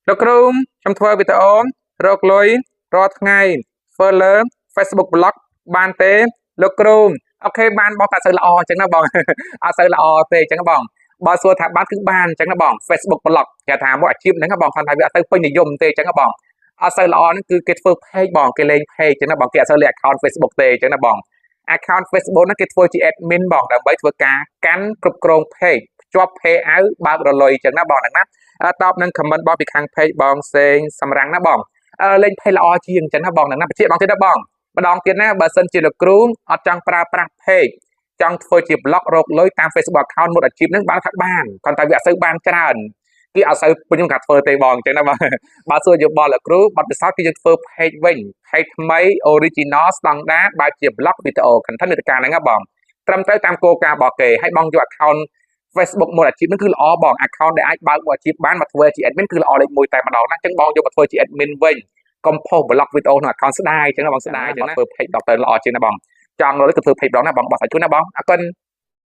លោកគ្រូខ្ញុំធ្វើវីដេអូរកលុយរាល់ថ្ងៃធ្វើលើ Facebook Blog បានទេលោកគ្រូអូខេបានបងតែសូវល្អអញ្ចឹងណាបងអត់សូវល្អទេអញ្ចឹងបងបើសួរថាបានគឺបានអញ្ចឹងណាបង Facebook Blog គេថាមកអាជីពហ្នឹងបងគាត់ថាវាអត់ទៅពេញនិយមទេអញ្ចឹងណាបងអត់សូវល្អហ្នឹងគឺគេធ្វើ page បងគេលេង page អញ្ចឹងណាបងគេអត់សូវលេង account Facebook ទេអញ្ចឹងណាបង account Facebook ហ្នឹងគេធ្វើជា admin បងដើម្បីធ្វើការកាន់គ្រប់គ្រង page ភ្ជាប់ page ឲ្យបើករលុយអញ្ចឹងណាបងហ្នឹងណាតបនឹង comment បងពីខាង page បងសេងសំរាំងណាបងលេង page ល្អជាងអញ្ចឹងណាបងហ្នឹងណាបញ្ជាក់បងទៀតណាបងម្ដងទៀតណាបើសិនជាលោកគ្រូអត់ចង់ប្រើប្រាស់ page ចង់ធ្វើជា blog រកលុយតាម Facebook account មួយអាជីពហ្នឹងបានថាបានគាត់តែវាអត់សូវបានច្រើនគេអត់សូវពេញក្នុងការធ្វើទេបងអញ្ចឹងណាបងបើសួរយោបល់លោកគ្រូបាត់ពិសោធន៍គឺយើងធ្វើ page វិញ page ថ្មី original standard បែបជា blog video content នៃការហ្នឹងណាបងត្រឹមត្រូវតាមគោលការណ៍របស់គេហើយបងយក account Facebook មួយអាជីពហ្នឹងគឺល្អបង account ដែលអាចបើកមួយអាជីពបានមកធ្វើជា admin គឺល្អលេខ1តែម្ដងណាអញ្ចឹងបងយកមកធ្វើជា admin វិញកុំផុស blog video ក្នុង account ស្ដាយអញ្ចឹងណាបងស្ដាយអញ្ចឹងណាធ្វើ page ដល់ទៅល្អជាងណាបងចង់រកទៅធ្វើ page ម្ដងណាបងបោះសាច់ជូនណាបងអរគុណ